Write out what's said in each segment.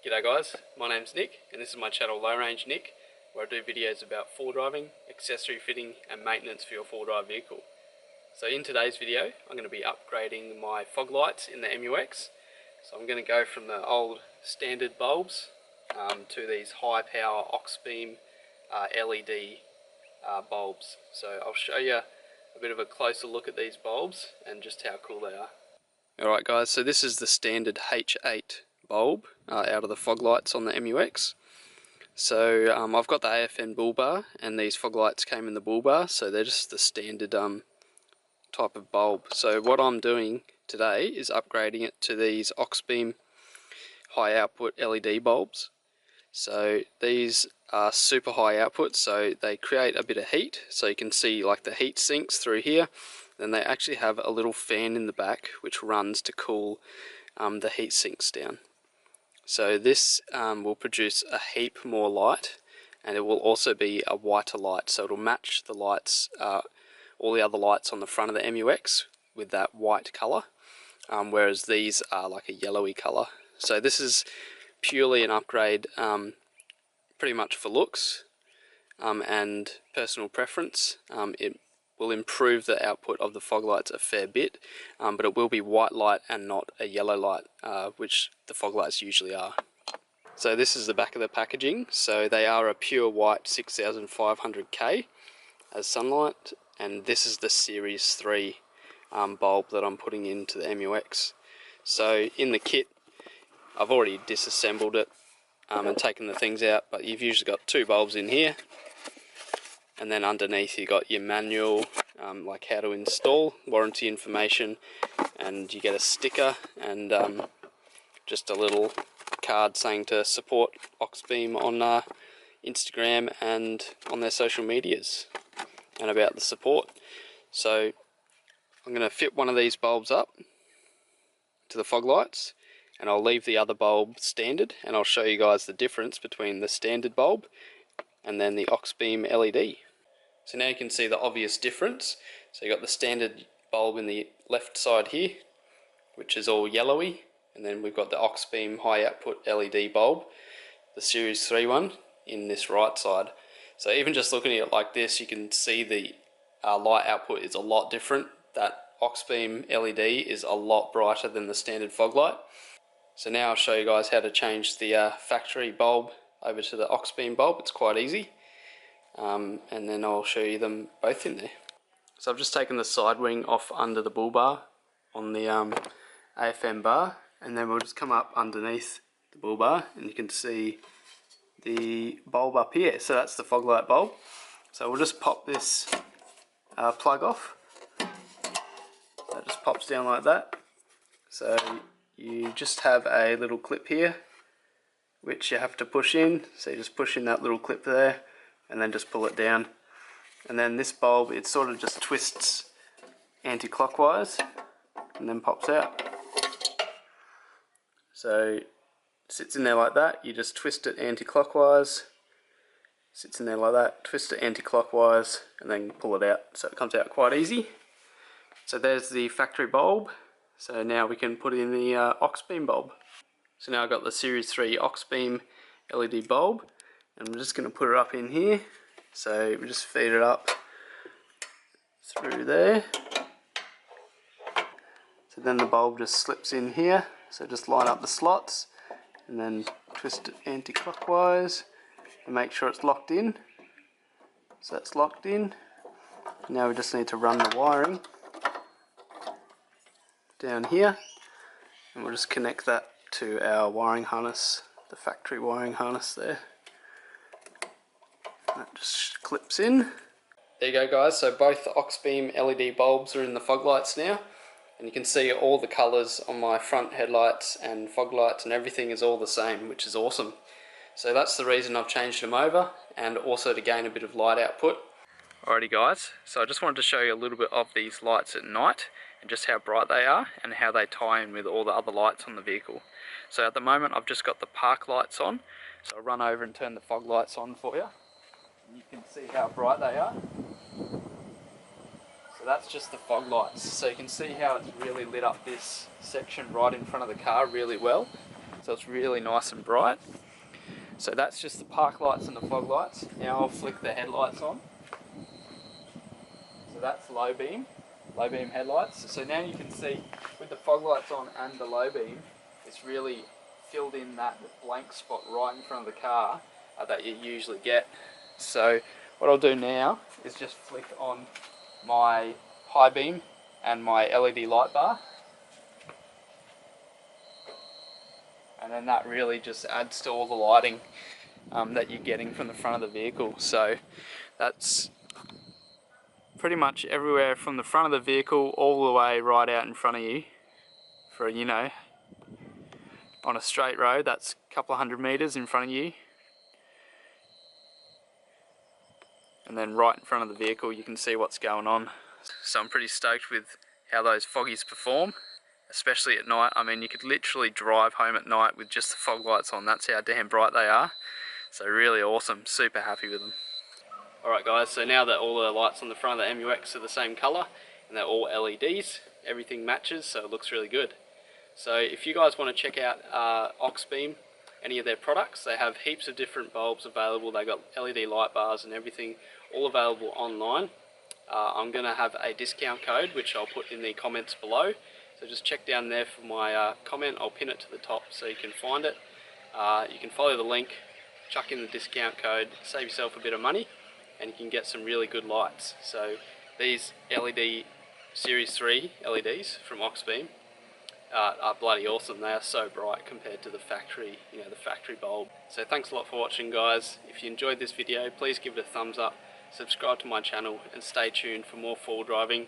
G'day guys, my name's Nick and this is my channel LowRangeNick, where I do videos about four driving, accessory fitting and maintenance for your four-drive vehicle. So in today's video I'm going to be upgrading my fog lights in the MUX. So I'm going to go from the old standard bulbs to these high power AUXBEAM LED bulbs. So I'll show you a bit of a closer look at these bulbs and just how cool they are. Alright guys, so this is the standard H8 bulb out of the fog lights on the MUX. So I've got the AFN bull bar and these fog lights came in the bull bar, so they're just the standard type of bulb. So what I'm doing today is upgrading it to these AUXBEAM high output LED bulbs. So these are super high output, so they create a bit of heat, so you can see like the heat sinks through here. Then they actually have a little fan in the back which runs to cool the heat sinks down. So this will produce a heap more light, and it will also be a whiter light, so it'll match the lights, all the other lights on the front of the MUX with that white colour, whereas these are like a yellowy colour. So this is purely an upgrade pretty much for looks and personal preference. It will improve the output of the fog lights a fair bit, but it will be white light and not a yellow light, which the fog lights usually are. So this is the back of the packaging. So they are a pure white 6500K as sunlight, and this is the Series 3 bulb that I'm putting into the MUX. So in the kit, I've already disassembled it and taken the things out, but you've usually got two bulbs in here. And then underneath you got your manual, like how to install, warranty information, and you get a sticker and just a little card saying to support AUXBEAM on Instagram and on their social medias and about the support. So I'm going to fit one of these bulbs up to the fog lights, and I'll leave the other bulb standard, and I'll show you guys the difference between the standard bulb and then the AUXBEAM LED. So now you can see the obvious difference. So you got the standard bulb in the left side here, which is all yellowy, and then we've got the AUXBEAM high output LED bulb, the Series 3 one, in this right side. So even just looking at it like this, you can see the light output is a lot different. That AUXBEAM LED is a lot brighter than the standard fog light. So now I'll show you guys how to change the factory bulb over to the AUXBEAM bulb. It's quite easy. And then I'll show you them both in there. So I've just taken the side wing off under the bull bar on the AFM bar, and then we'll just come up underneath the bull bar and you can see the bulb up here. So that's the fog light bulb. So we'll just pop this plug off. That just pops down like that. So you just have a little clip here which you have to push in. So you just push in that little clip there and then just pull it down, and then this bulb, it sort of just twists anti-clockwise and then pops out. So it sits in there like that. You just twist it anti-clockwise, sits in there like that, twist it anti-clockwise and then pull it out, so it comes out quite easy. So there's the factory bulb. So now we can put in the AUXBEAM bulb. So now I've got the Series 3 AUXBEAM LED bulb, and I'm just going to put it up in here. So we just feed it up through there. So then the bulb just slips in here. So just line up the slots and then twist it anti-clockwise and make sure it's locked in. So that's locked in. Now we just need to run the wiring down here, and we'll just connect that to our wiring harness, the factory wiring harness there. That just clips in. There you go guys, so both the AUXBEAM LED bulbs are in the fog lights now, and you can see all the colours on my front headlights and fog lights and everything is all the same, which is awesome. So that's the reason I've changed them over, and also to gain a bit of light output. Alrighty guys, so I just wanted to show you a little bit of these lights at night and just how bright they are and how they tie in with all the other lights on the vehicle. So at the moment I've just got the park lights on, so I'll run over and turn the fog lights on for you. You can see how bright they are. So that's just the fog lights. So you can see how it's really lit up this section right in front of the car really well. so it's really nice and bright. So that's just the park lights and the fog lights. Now I'll flick the headlights on. So that's low beam headlights. So now you can see with the fog lights on and the low beam, it's really filled in that blank spot right in front of the car that you usually get. So what I'll do now is just flick on my high beam and my LED light bar, and then that really just adds to all the lighting that you're getting from the front of the vehicle. So that's pretty much everywhere from the front of the vehicle all the way right out in front of you for, you know, on a straight road. That's a couple of 100 meters in front of you, and then right in front of the vehicle you can see what's going on. So I'm pretty stoked with how those foggies perform, especially at night. I mean, you could literally drive home at night with just the fog lights on. That's how damn bright they are. So really awesome, super happy with them. Alright guys, so now that all the lights on the front of the MUX are the same colour and they're all LEDs, everything matches, so it looks really good. So if you guys want to check out AUXBEAM, any of their products, they have heaps of different bulbs available. They got LED light bars and everything, all available online. I'm going to have a discount code which I'll put in the comments below, so just check down there for my comment. I'll pin it to the top so you can find it. You can follow the link, chuck in the discount code, save yourself a bit of money, and you can get some really good lights. So these LED Series 3 LEDs from AUXBEAM are bloody awesome. They are so bright compared to the factory, you know, the factory bulb. So thanks a lot for watching guys. If you enjoyed this video, please give it a thumbs up, subscribe to my channel, and stay tuned for more full driving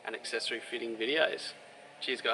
and accessory fitting videos. Cheers guys.